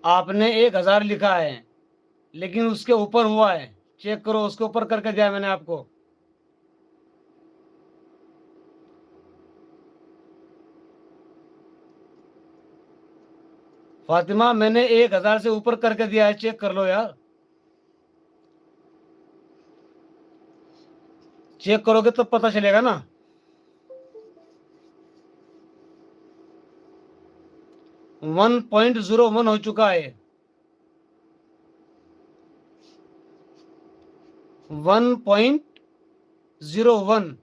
आपने 1000 लिखा है लेकिन उसके ऊपर हुआ है, चेक करो, उसके ऊपर करके दिया है मैंने आपको। फातिमा मैंने 1000 से ऊपर करके दिया है, चेक कर लो यार। चेक करोगे तो पता चलेगा ना। 1.01 हो चुका है। 1.01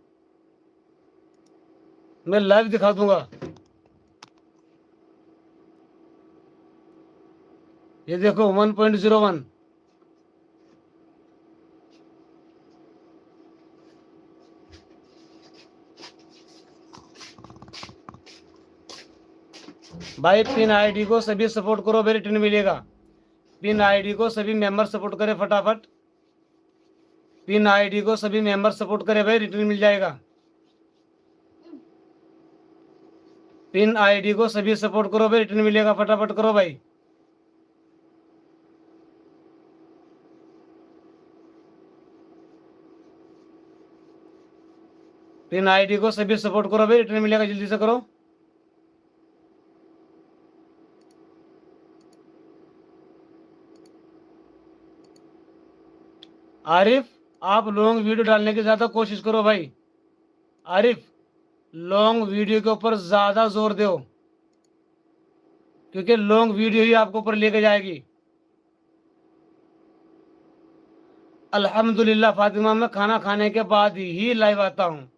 मैं लाइव दिखा दूंगा। ये देखो 1.01। भाई पिन आईडी को सभी सपोर्ट करो, भाई रिटर्न मिलेगा। पिन आईडी को सभी मेंबर सपोर्ट करे फटाफट। पिन आईडी को सभी मेंबर सपोर्ट करे भाई, रिटर्न मिल जाएगा। पिन आईडी को सभी सपोर्ट करो भाई, रिटर्न मिलेगा, फटाफट करो भाई। पिन आईडी को सभी सपोर्ट करो भाई, रिटर्न मिलेगा, जल्दी से करो। आरिफ आप लॉन्ग वीडियो डालने की ज्यादा कोशिश करो भाई। आरिफ लॉन्ग वीडियो के ऊपर ज्यादा जोर दो, क्योंकि लॉन्ग वीडियो ही आपको ऊपर लेके जाएगी। अल्हम्दुलिल्लाह फातिमा, मैं खाना खाने के बाद ही लाइव आता हूँ।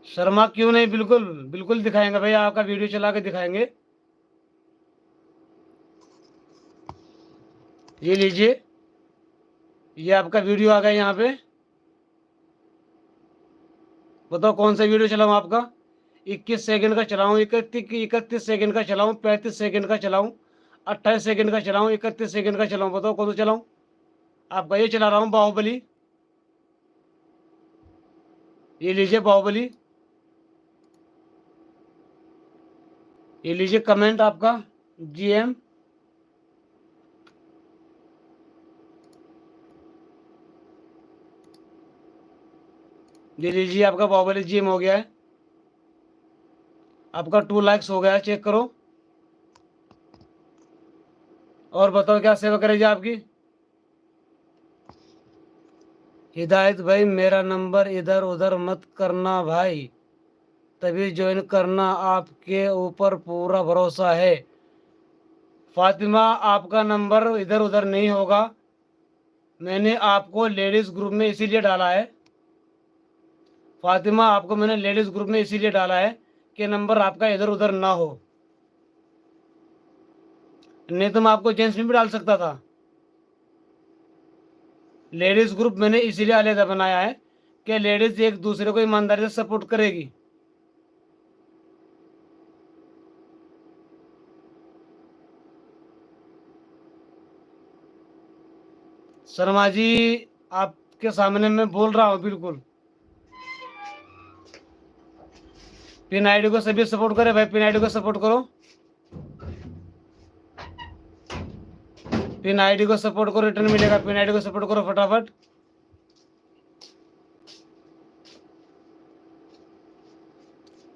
शर्मा क्यों नहीं, बिल्कुल बिल्कुल दिखाएंगे भाई, आपका वीडियो चला के दिखाएंगे। ये लीजिए, ये आपका वीडियो आ गया यहाँ पे। बताओ कौन सा वीडियो चलाऊं आपका। 21 सेकंड का चलाऊं, 31 सेकंड का चलाऊं, 35 सेकंड का चलाऊं, 28 सेकंड का चलाऊं, 31 सेकंड का चलाऊं, बताओ कौन सा चलाऊं। आपका ये चला रहा हूँ बाहुबली। ये लीजिए बाहुबली। ये लीजिए कमेंट आपका जीएम। ये लीजिए आपका बाहुबली जीएम हो गया है। आपका 2 लाइक्स हो गया है, चेक करो। और बताओ क्या सेवा करेगी आपकी। हिदायत भाई मेरा नंबर इधर उधर मत करना भाई, तभी ज्वाइन करना, आपके ऊपर पूरा भरोसा है। फातिमा आपका नंबर इधर उधर नहीं होगा, मैंने आपको लेडीज ग्रुप में इसीलिए डाला है। फातिमा आपको मैंने लेडीज ग्रुप में इसीलिए डाला है कि नंबर आपका इधर उधर ना हो, नहीं तो मैं आपको जेंट्स में भी डाल सकता था। लेडीज ग्रुप मैंने इसीलिए अलग बनाया है कि लेडीज एक दूसरे को ईमानदारी से सपोर्ट करेगी। शर्मा जी आपके सामने मैं बोल रहा हूँ बिल्कुल। पिन आईडी को सभी सपोर्ट करे भाई, पिन आईडी को सपोर्ट करो। पिन आईडी को सपोर्ट करो, रिटर्न मिलेगा, पिन आईडी को सपोर्ट करो फटाफट।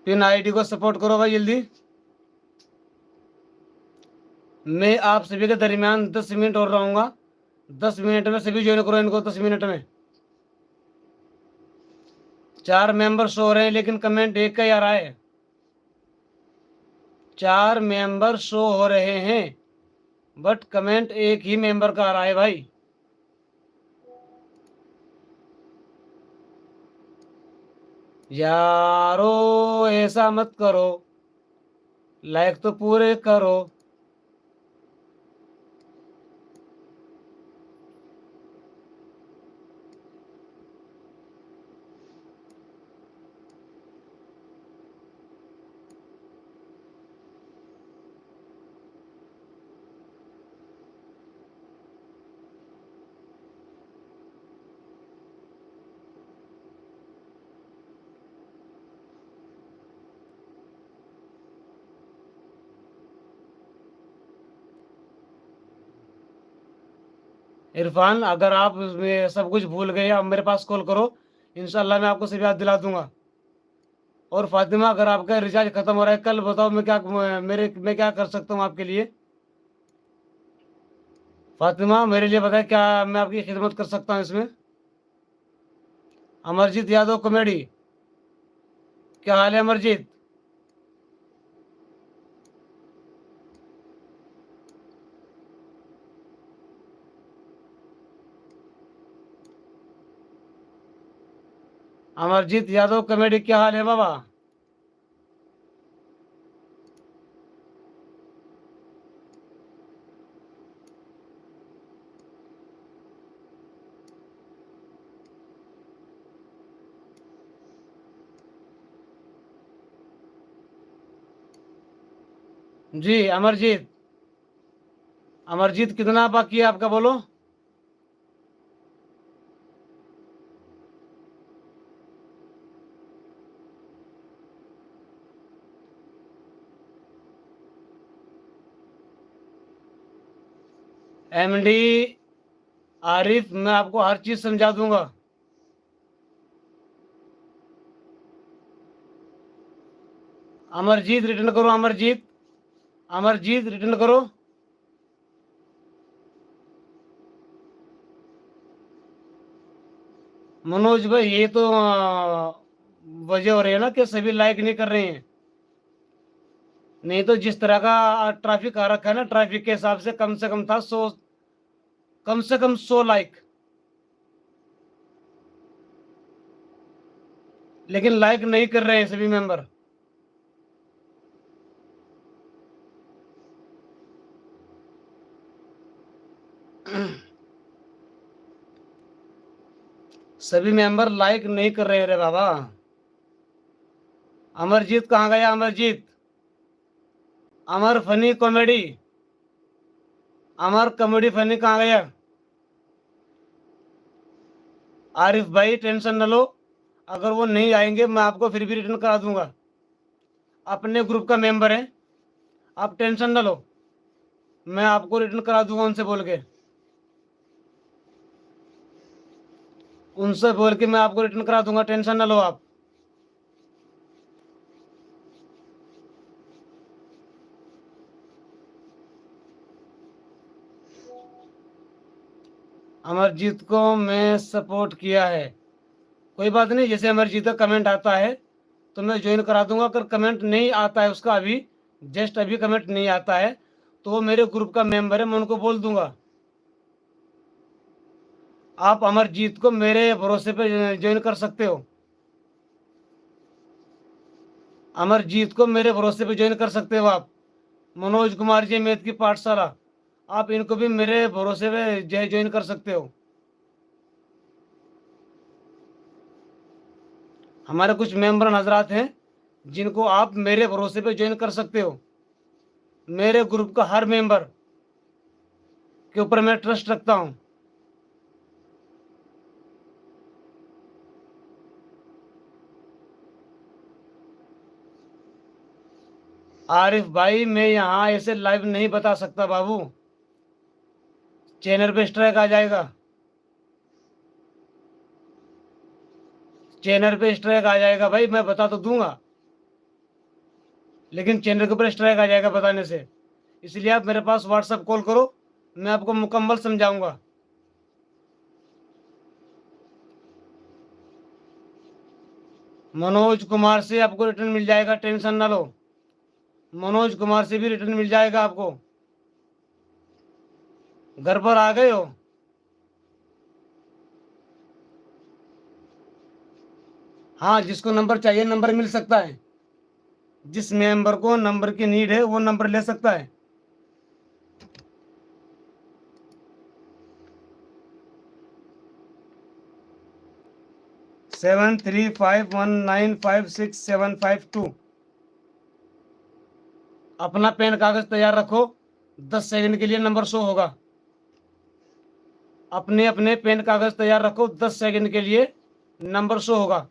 पिन आईडी को सपोर्ट करो भाई जल्दी। मैं आप सभी के दरमियान 10 मिनट और रहूंगा, 10 मिनट में सभी ज्वाइन करो इनको, 10 मिनट में। 4 मेंबर शो हो रहे हैं लेकिन कमेंट एक का ही आ रहा है। 4 मेंबर शो हो रहे हैं बट कमेंट एक ही मेंबर का आ रहा है भाई। यारो ऐसा मत करो, लाइक तो पूरे करो। इरफान, अगर आप सब कुछ भूल गए आप मेरे पास कॉल करो, इंशाल्लाह मैं आपको सब याद दिला दूंगा। और फातिमा, अगर आपका रिचार्ज खत्म हो रहा है कल, बताओ मैं क्या कर सकता हूँ आपके लिए। फातिमा, मेरे लिए बताए क्या मैं आपकी खिदमत कर सकता हूँ इसमें। अमरजीत यादव कॉमेडी, क्या हाल है अमरजीत? अमरजीत यादव कॉमेडी, क्या हाल है बाबा? जी अमरजीत, अमरजीत कितना बाकी है आपका, बोलो। एमडी आरिफ, मैं आपको हर चीज समझा दूंगा। अमरजीत रिटर्न करो, अमरजीत, अमरजीत रिटर्न करो। मनोज भाई, ये तो वजह हो रही है ना कि सभी लाइक नहीं कर रहे हैं। नहीं तो जिस तरह का ट्रैफिक आ रखा है ना, ट्रैफिक के हिसाब से कम था 100, कम से कम 100 लाइक। लेकिन लाइक नहीं कर रहे हैं सभी मेंबर। सभी मेंबर लाइक नहीं कर रहे हैं रे बाबा। अमरजीत कहाँ गया अमरजीत? अमर फनी कॉमेडी, अमर कॉमेडी फनी कहाँ गया? आरिफ भाई टेंशन न लो, अगर वो नहीं आएंगे मैं आपको फिर भी रिटर्न करा दूंगा। अपने ग्रुप का मेंबर है, आप टेंशन न लो, मैं आपको रिटर्न करा दूंगा उनसे बोल के। उनसे बोल के मैं आपको रिटर्न करा दूंगा, टेंशन न लो आप। अमरजीत को मैं सपोर्ट किया है, कोई बात नहीं, जैसे अमरजीत का कमेंट आता है तो मैं ज्वाइन करा दूंगा। अगर कमेंट नहीं आता है उसका, अभी जस्ट अभी कमेंट नहीं आता है, तो वो मेरे ग्रुप का मेंबर है, मैं उनको बोल दूंगा। आप अमरजीत को मेरे भरोसे पे ज्वाइन कर सकते हो, अमरजीत को मेरे भरोसे पे ज्वाइन कर सकते हो आप। मनोज कुमार जी मैथ की पाठशाला, आप इनको भी मेरे भरोसे पे ज्वाइन कर सकते हो। हमारे कुछ मेंबर हजरात हैं जिनको आप मेरे भरोसे पे ज्वाइन कर सकते हो। मेरे ग्रुप का हर मेंबर के ऊपर मैं ट्रस्ट रखता हूँ। आरिफ भाई, मैं यहाँ ऐसे लाइव नहीं बता सकता बाबू, चैनल पे स्ट्राइक आ जाएगा, चैनल पे स्ट्राइक आ जाएगा भाई, मैं बता तो दूंगा, लेकिन चैनल के ऊपर स्ट्राइक आ जाएगा बताने से। इसलिए आप मेरे पास व्हाट्सएप कॉल करो, मैं आपको मुकम्मल समझाऊंगा। मनोज कुमार से आपको रिटर्न मिल जाएगा, टेंशन ना लो, मनोज कुमार से भी रिटर्न मिल जाएगा आपको। घर पर आ गए हो? हाँ, जिसको नंबर चाहिए नंबर मिल सकता है, जिस मेंबर को नंबर की नीड है वो नंबर ले सकता है। 7351956752। अपना पेन कागज तैयार रखो, 10 सेकंड के लिए नंबर शो होगा। अपने अपने पेन कागज तैयार रखो, 10 सेकंड के लिए नंबर शो होगा।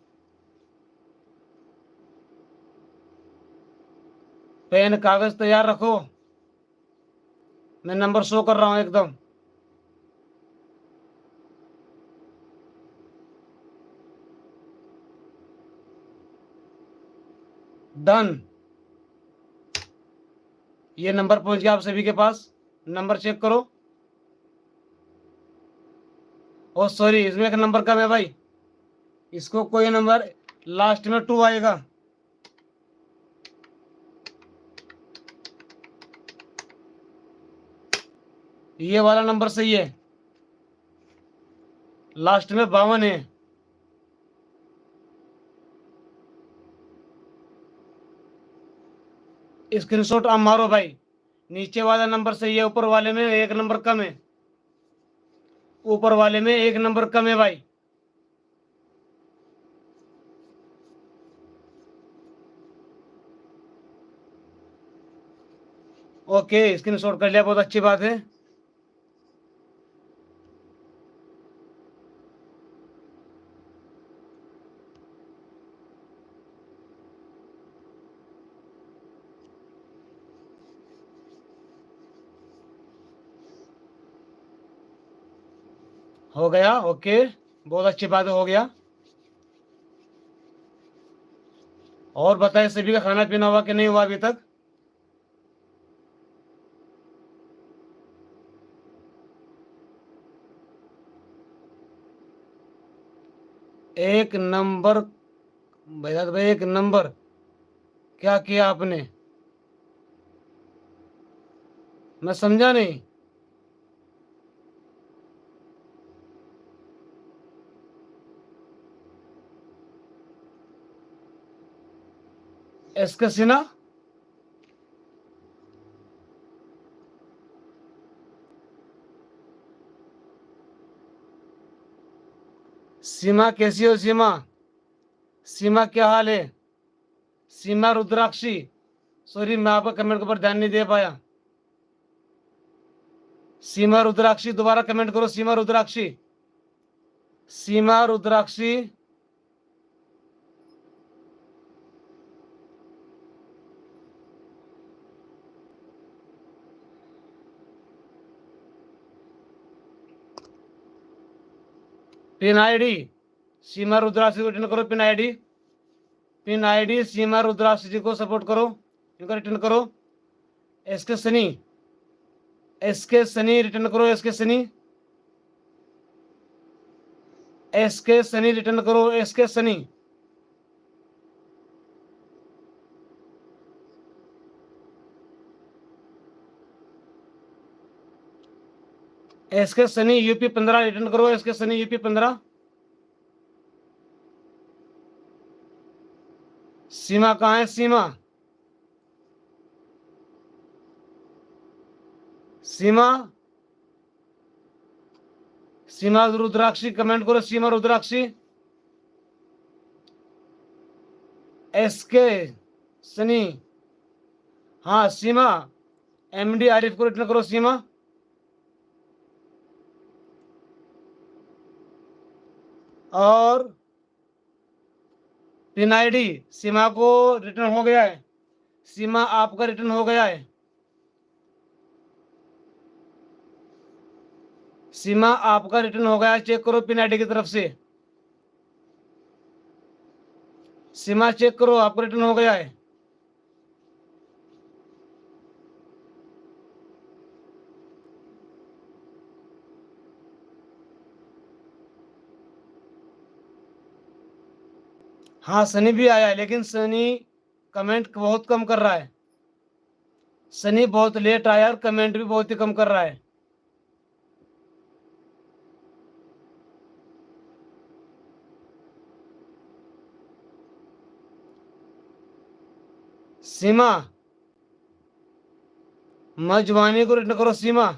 पेन कागज तैयार रखो, मैं नंबर शो कर रहा हूं एकदम। डन। ये नंबर पहुंच गया आप सभी के पास। नंबर चेक करो। ओ सॉरी, इसमें एक नंबर कम है भाई। इसको कोई नंबर लास्ट में 2 आएगा। ये वाला नंबर सही है, लास्ट में 52 है। स्क्रीनशॉट आप मारो भाई। नीचे वाला नंबर सही है, ऊपर वाले में एक नंबर कम है। ऊपर वाले में एक नंबर कम है भाई। ओके, स्क्रीनशॉट कर लिया, बहुत अच्छी बात है। हो गया, ओके, बहुत अच्छी बात है, हो गया। और बताए, सभी का खाना पीना हुआ कि नहीं हुआ अभी तक? एक नंबर भैया भाई, एक नंबर। क्या किया आपने? मैं समझा नहीं। एसके सिन्हा। सीमा कैसी हो सीमा? सीमा क्या हाल है? सीमा रुद्राक्षी। सॉरी, मैं आपका कमेंट के ऊपर ध्यान नहीं दे पाया। सीमा रुद्राक्षी, दोबारा कमेंट करो, सीमा रुद्राक्षी। सीमा रुद्राक्षी। Pin ID. सीमा रुद्राक्षी को रिटर्न करो, pin ID. Pin ID Seema Rudrakshi ji को सपोर्ट करो, इनको रिटर्न करो। SK Sunny. SK Sunny return करो, SK Sunny. SK Sunny return करो, SK Sunny. SK Sunny UP 15 return करो, एसके सनी यूपी 15। सीमा कहाँ है सीमा? सीमा। सीमा रुद्राक्षी कमेंट करो, सीमा रुद्राक्षी। एसके सनी। हाँ सीमा। एमडी आरिफ को रिटर्न करो, सीमा। और पिन आईडी सीमा को रिटर्न हो गया है। सीमा आपका रिटर्न हो गया है। सीमा आपका रिटर्न हो गया है, चेक करो पिन आईडी की तरफ से। सीमा चेक करो, आपका रिटर्न हो गया है। हाँ सनी भी आया है, लेकिन सनी कमेंट बहुत कम कर रहा है। सनी बहुत लेट आया और कमेंट भी बहुत ही कम कर रहा है। सीमा। मजवानी को रिटर्न करो, सीमा।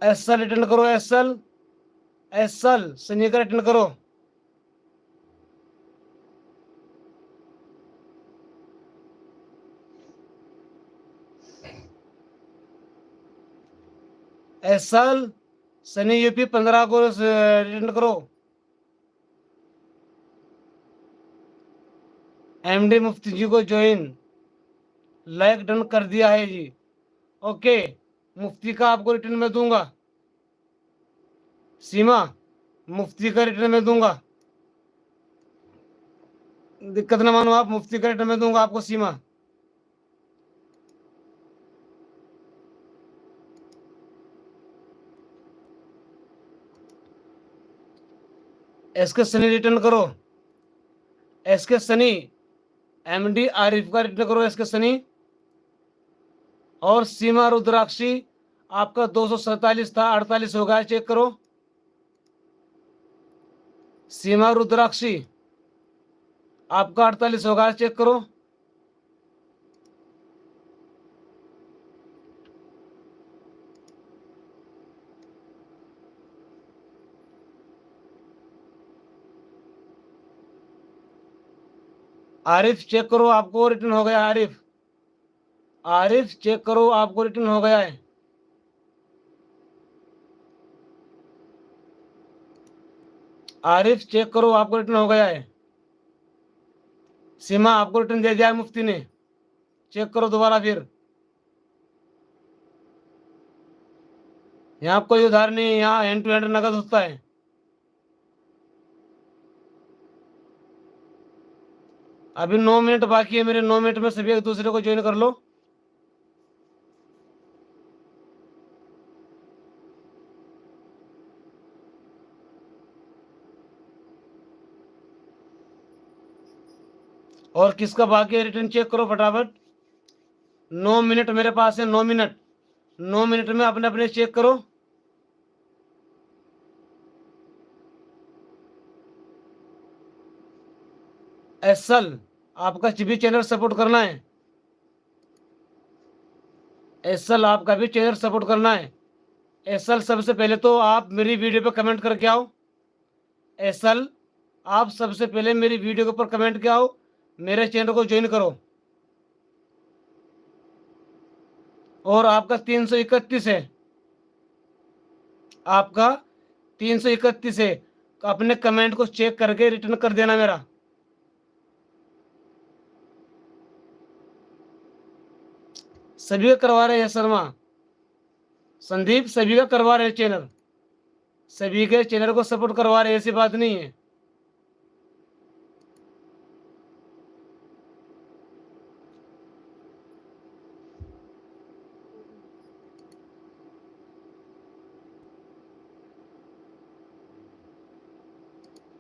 एसएल रिटर्न करो, एसएल। एसएल सनी का रिटर्न करो। एसएल सनी यूपी 15 को रिटर्न करो। एमडी मुफ्ती जी को ज्वाइन, लाइक डन कर दिया है जी। ओके, मुफ्ती का आपको रिटर्न में दूंगा। सीमा मुफ्ती का रिटर्न में दूंगा, दिक्कत ना मानो आप, मुफ्ती का रिटर्न में दूंगा आपको सीमा। एसके सनी रिटर्न करो, एसके सनी, एमडी आरिफ का रिटर्न करो एसके सनी। और सीमा रुद्राक्षी आपका 247 था, 48 हो गया, चेक करो। सीमा रुद्राक्षी आपका 48 हो गया, चेक करो। आरिफ चेक करो, आपको रिटर्न हो गया। आरिफ, आरिफ चेक करो, आपको रिटर्न हो गया है। आरिफ चेक करो, आपको रिटर्न हो गया है। सीमा आपको रिटर्न दे दिया है मुफ्ती ने, चेक करो दोबारा फिर। यहाँ कोई उधार नहीं है, यहाँ हैंड टू हैंड नगद होता है। अभी 9 मिनट बाकी है मेरे, 9 मिनट में सभी एक दूसरे को ज्वाइन कर लो। और किसका बाकी है रिटर्न चेक करो फटाफट। 9 मिनट मेरे पास है, 9 मिनट, 9 मिनट में अपने अपने चेक करो। एसल आपका भी चैनल सपोर्ट करना है, एसल आपका भी चैनल सपोर्ट करना है। एसल सबसे पहले तो आप मेरी वीडियो पे कमेंट करके आओ। एसल आप सबसे पहले मेरी वीडियो के ऊपर कमेंट के आओ, मेरे चैनल को ज्वाइन करो। और आपका 331 है, आपका 331 है, तो अपने कमेंट को चेक करके रिटर्न कर देना मेरा। सभी का करवा रहे हैं शर्मा, संदीप सभी का करवा रहे हैं चैनल, सभी के चैनल को सपोर्ट करवा रहे हैं, ऐसी बात नहीं है।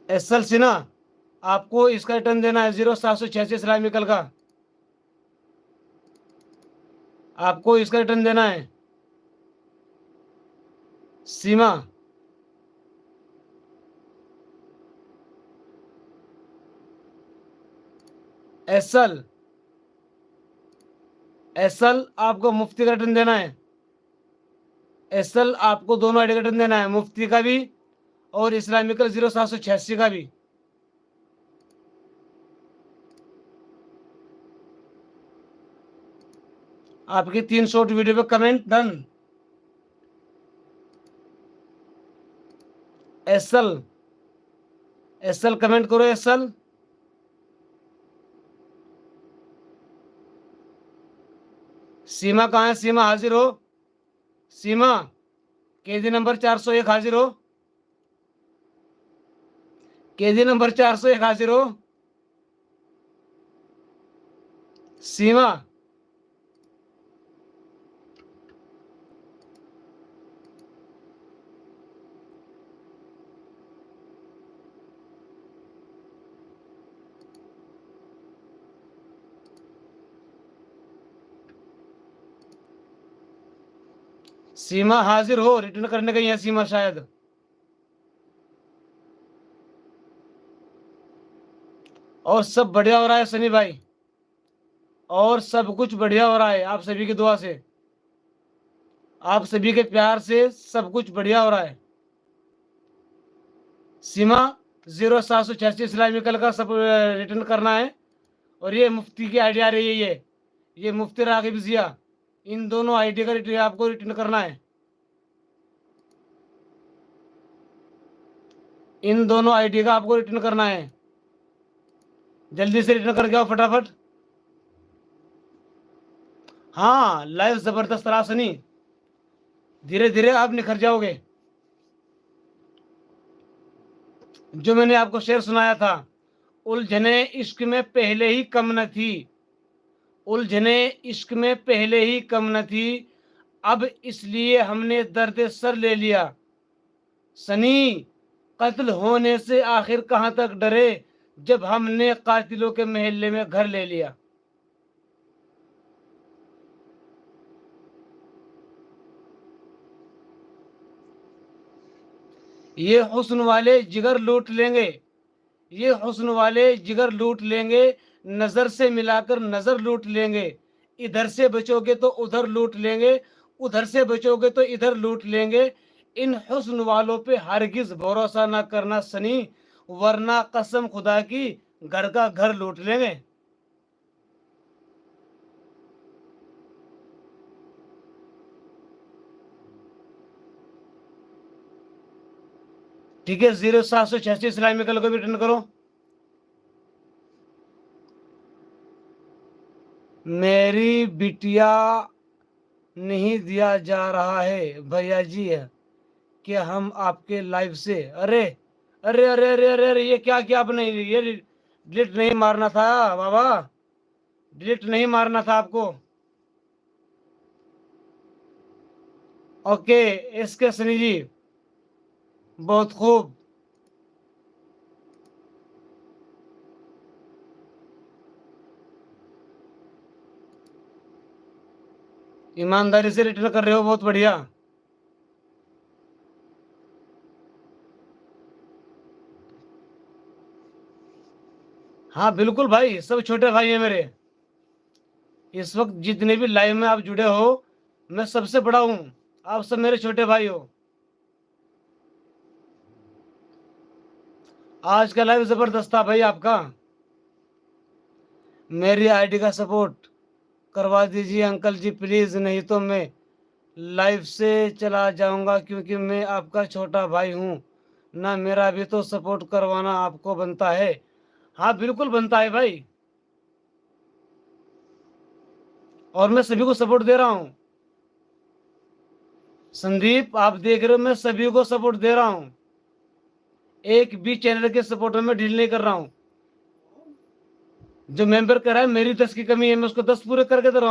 एसएल सिन्हा आपको इसका रिटर्न देना है 0786 इस्लामिकल का, आपको इसका रिटर्न देना है। सीमा एसएल, एसएल आपको मुफ्ती का रिटर्न देना है। एसएल आपको दोनों आईडी का रिटर्न देना है, मुफ्ती का भी और इस्लामिकल 0786 का भी। आपकी 3 शॉर्ट वीडियो पे comment done. SL, SL comment करो एसएल। सीमा कहाँ है, सीमा हाजिर हो। सीमा केजी नंबर 401 हाजिर हो, केजी नंबर 401 हाजिर हो। सीमा सीमा हाजिर हो, रिटर्न करने गई है सीमा शायद। और सब बढ़िया हो रहा है सनी भाई, और सब कुछ बढ़िया हो रहा है आप सभी की दुआ से, आप सभी के प्यार से सब कुछ बढ़िया हो रहा है। सीमा 0786 इस्लामिकल का सब रिटर्न करना है। और ये मुफ्ती की आईडी आ रही है, ये मुफ्ती रागिब जिया, इन दोनों आईडी का रिटर्न आपको रिटर्न करना है, इन दोनों आईडी का आपको रिटर्न करना है। जल्दी से रिटर्न करके आओ फटाफट। हाँ लाइव जबरदस्त रहा सनी, धीरे धीरे आप निखर जाओगे। जो मैंने आपको शेर सुनाया था, उलझने इश्क में पहले ही कम न थी, उलझने इश्क में पहले ही कम न थी, अब इसलिए हमने दर्द सर ले लिया। सनी, कत्ल होने से आखिर कहाँ तक डरे, जब हमने कातिलों के महल्ले में घर ले लिया। ये हुस्न वाले जिगर लूट लेंगे, ये हुस्न वाले जिगर लूट लेंगे, नजर से मिलाकर नजर लूट लेंगे। इधर से बचोगे तो उधर लूट लेंगे, उधर से बचोगे तो इधर लूट लेंगे। इन हुस्न वालों पे हरगिज भरोसा ना करना सनी, वरना कसम खुदा की घर का घर लूट लेंगे। ठीक है, 0786 इस्लामी कल को भी रिटर्न करो। मेरी बिटिया नहीं दिया जा रहा है भैया जी, है कि हम आपके लाइव से। अरे अरे अरे अरे अरे अरे, ये क्या किया आपने, ये डिलीट नहीं मारना था बाबा, डिलीट नहीं मारना था आपको। ओके, इसके सनी जी, बहुत खूब। ईमानदारी से रिटर्न कर रहे हो, बहुत बढ़िया। हाँ बिल्कुल भाई, सब छोटे भाई हैं मेरे। इस वक्त जितने भी लाइव में आप जुड़े हो, मैं सबसे बड़ा हूँ, आप सब मेरे छोटे भाई हो। आज का लाइव जबरदस्त था भाई आपका। मेरी आईडी का सपोर्ट करवा दीजिए अंकल जी प्लीज, नहीं तो मैं लाइव से चला जाऊंगा, क्योंकि मैं आपका छोटा भाई हूँ ना, मेरा भी तो सपोर्ट करवाना आपको बनता है। हाँ बिल्कुल बनता है भाई, और मैं सभी को सपोर्ट दे रहा हूँ। संदीप आप देख रहे हो, मैं सभी को सपोर्ट दे रहा हूँ, एक भी चैनल के सपोर्ट में मैं ढील नहीं कर रहा हूँ। जो मेंबर कर रहा है, मेरी 10 की कमी है, मैं उसको 10 पूरे करके दे रहा हूँ।